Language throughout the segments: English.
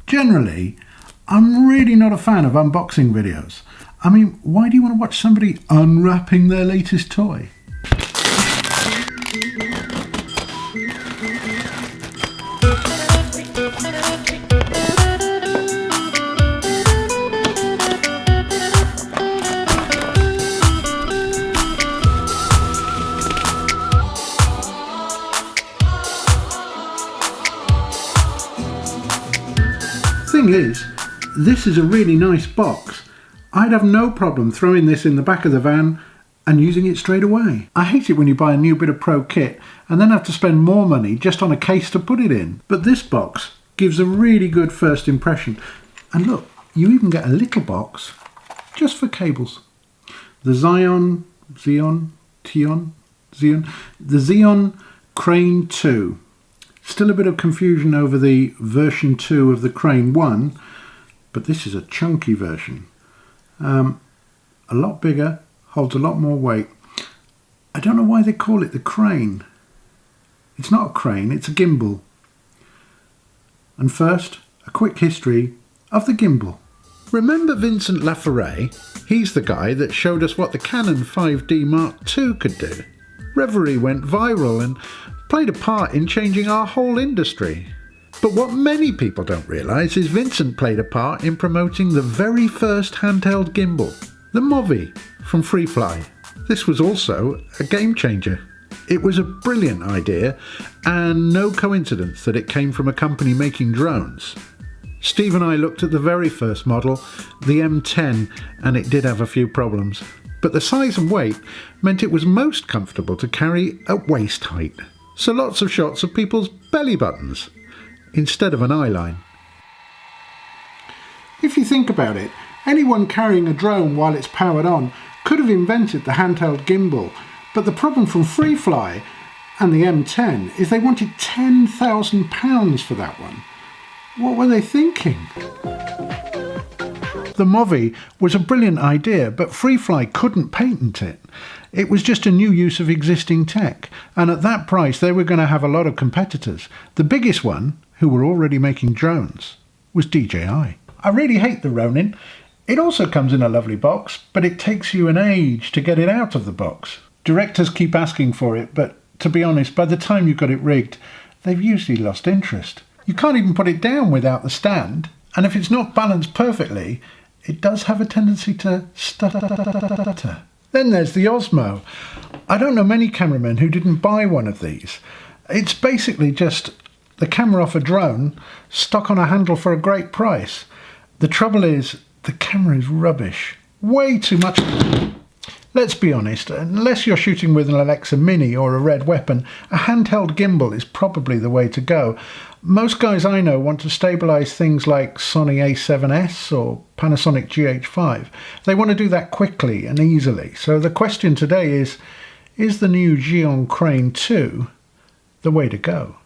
Generally, I'm really not a fan of unboxing videos. I mean, why do you want to watch somebody unwrapping their latest toy? Thing is, this is a really nice box. I'd have no problem throwing this in the back of the van and using it straight away. I hate it when you buy a new bit of pro kit and then have to spend more money just on a case to put it in. But this box gives a really good first impression. And look, you even get a little box just for cables. The Zhiyun Crane 2. Still a bit of confusion over the version 2 of the Crane 1, but this is a chunky version. A lot bigger, holds a lot more weight. I don't know why they call it the Crane. It's not a crane, it's a gimbal. And first, a quick history of the gimbal. Remember Vincent Laforet? He's the guy that showed us what the Canon 5D Mark II could do. Reverie went viral and played a part in changing our whole industry. But what many people don't realise is Vincent played a part in promoting the very first handheld gimbal, the Movi from Freefly. This was also a game changer. It was a brilliant idea and no coincidence that it came from a company making drones. Steve and I looked at the very first model, the M10, and it did have a few problems. But the size and weight meant it was most comfortable to carry at waist height. So lots of shots of people's belly buttons instead of an eye line. If you think about it, anyone carrying a drone while it's powered on could have invented the handheld gimbal, but the problem from Freefly and the M10 is they wanted £10,000 for that one. What were they thinking? The Movi was a brilliant idea, but Freefly couldn't patent it. It was just a new use of existing tech, and at that price they were going to have a lot of competitors. The biggest one, who were already making drones, was DJI. I really hate the Ronin. It also comes in a lovely box, but it takes you an age to get it out of the box. Directors keep asking for it, but to be honest, by the time you've got it rigged, they've usually lost interest. You can't even put it down without the stand, and if it's not balanced perfectly, it does have a tendency to stutter. Then there's the Osmo. I don't know many cameramen who didn't buy one of these. It's basically just the camera off a drone stuck on a handle for a great price. The trouble is, the camera is rubbish. Way too much. Let's be honest, unless you're shooting with an Alexa Mini or a Red Weapon, a handheld gimbal is probably the way to go. Most guys I know want to stabilise things like Sony A7S or Panasonic GH5. They want to do that quickly and easily. So the question today is the new Zhiyun Crane 2 the way to go?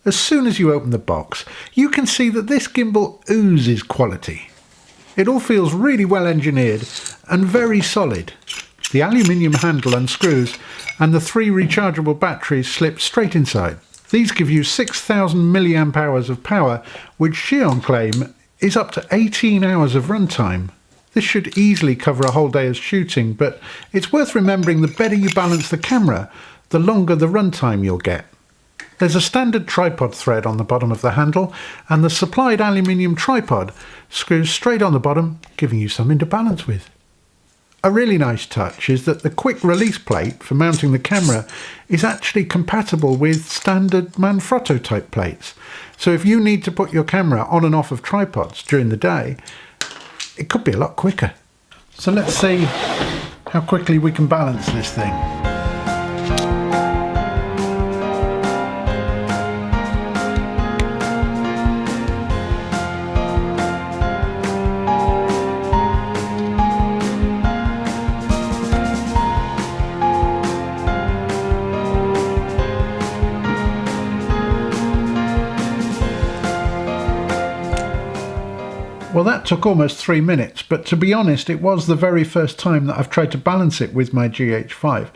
As soon as you open the box, you can see that this gimbal oozes quality. It all feels really well engineered and very solid. The aluminium handle unscrews and the 3 rechargeable batteries slip straight inside. These give you 6,000 milliamp hours of power, which Zhiyun claim is up to 18 hours of runtime. This should easily cover a whole day of shooting, but it's worth remembering the better you balance the camera, the longer the runtime you'll get. There's a standard tripod thread on the bottom of the handle, and the supplied aluminium tripod screws straight on the bottom, giving you something to balance with. A really nice touch is that the quick release plate for mounting the camera is actually compatible with standard Manfrotto type plates. So if you need to put your camera on and off of tripods during the day, it could be a lot quicker. So let's see how quickly we can balance this thing. Well, that took almost 3 minutes, but to be honest, it was the very first time that I've tried to balance it with my GH5.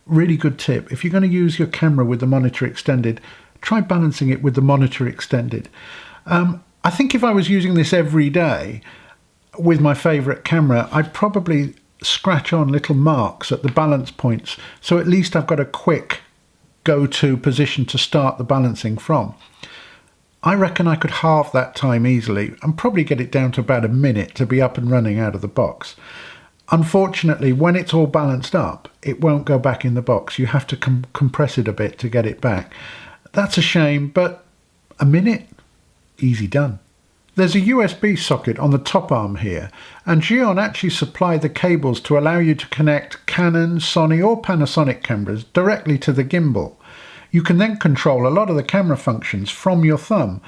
Really good tip. If you're going to use your camera with the monitor extended, try balancing it with the monitor extended. I think if I was using this every day with my favourite camera, I'd probably scratch on little marks at the balance points, so at least I've got a quick go-to position to start the balancing from. I reckon I could halve that time easily and probably get it down to about a minute to be up and running out of the box. Unfortunately, when it's all balanced up, it won't go back in the box. You have to compress it a bit to get it back. That's a shame, but a minute? Easy done. There's a USB socket on the top arm here, and Zhiyun actually supply the cables to allow you to connect Canon, Sony or Panasonic cameras directly to the gimbal. You can then control a lot of the camera functions from your thumb.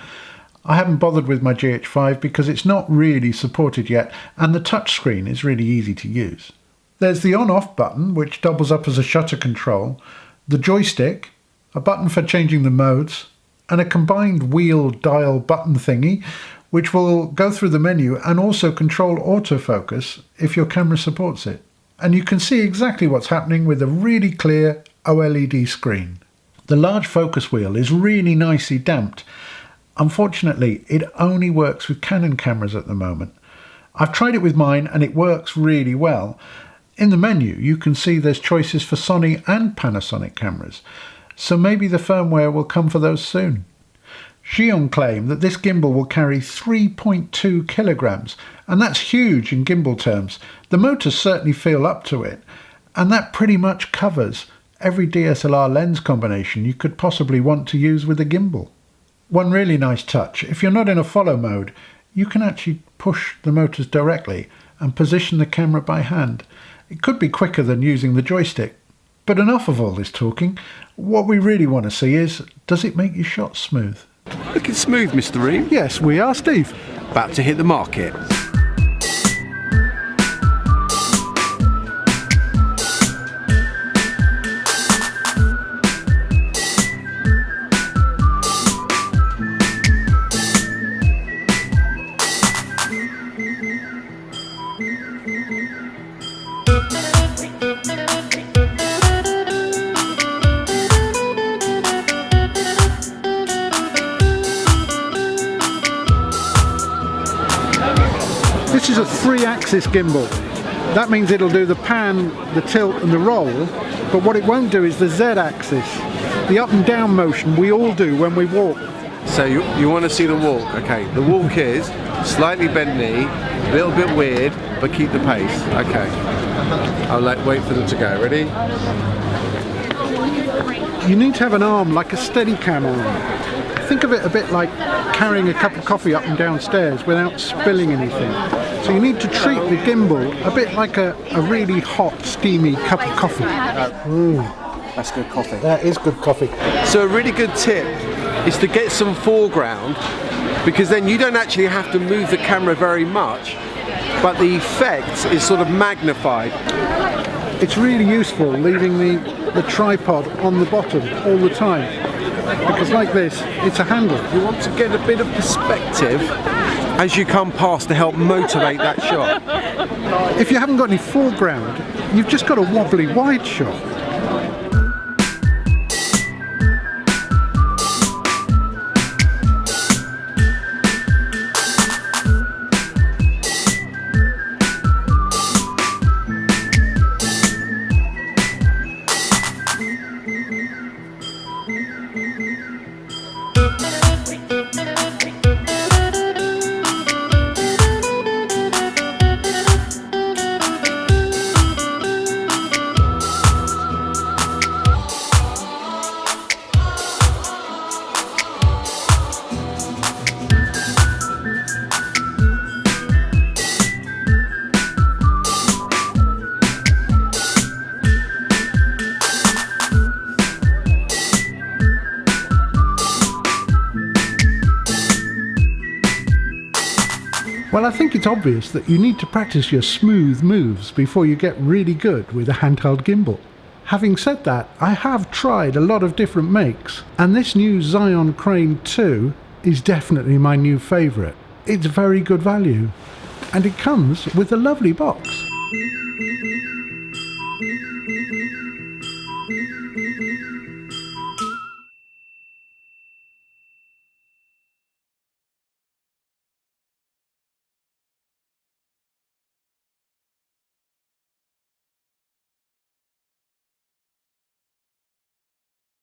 I haven't bothered with my GH5 because it's not really supported yet, and the touchscreen is really easy to use. There's the on-off button, which doubles up as a shutter control, the joystick, a button for changing the modes, and a combined wheel dial button thingy, which will go through the menu and also control autofocus if your camera supports it. And you can see exactly what's happening with a really clear OLED screen. The large focus wheel is really nicely damped. Unfortunately, it only works with Canon cameras at the moment. I've tried it with mine and it works really well. In the menu, you can see there's choices for Sony and Panasonic cameras, so maybe the firmware will come for those soon. Zhiyun claim that this gimbal will carry 3.2 kilograms, and that's huge in gimbal terms. The motors certainly feel up to it, and that pretty much covers every DSLR lens combination you could possibly want to use with a gimbal. One really nice touch, if you're not in a follow mode, you can actually push the motors directly and position the camera by hand. It could be quicker than using the joystick. But enough of all this talking. What we really want to see is, does it make your shots smooth? Looking smooth, Mr. Ream. Yes, we are, Steve. About to hit the market. This is a 3-axis gimbal. That means it'll do the pan, the tilt and the roll, but what it won't do is the Z-axis. The up and down motion we all do when we walk. So you want to see the walk? Okay, the walk is slightly bent knee, a little bit weird, but keep the pace. Okay, I'll wait for them to go. Ready? You need to have an arm like a Steadicam arm. Think of it a bit like carrying a cup of coffee up and down stairs without spilling anything. So you need to treat the gimbal a bit like a really hot, steamy cup of coffee. Ooh, That's good coffee. that is good coffee. So a really good tip is to get some foreground, because then you don't actually have to move the camera very much, but the effect is sort of magnified. It's really useful leaving the tripod on the bottom all the time, because like this, it's a handle. You want to get a bit of perspective as you come past to help motivate that shot. If you haven't got any foreground, you've just got a wobbly wide shot. Well, I think it's obvious that you need to practice your smooth moves before you get really good with a handheld gimbal. Having said that, I have tried a lot of different makes, and this new Zhiyun Crane 2 is definitely my new favourite. It's very good value, and it comes with a lovely box.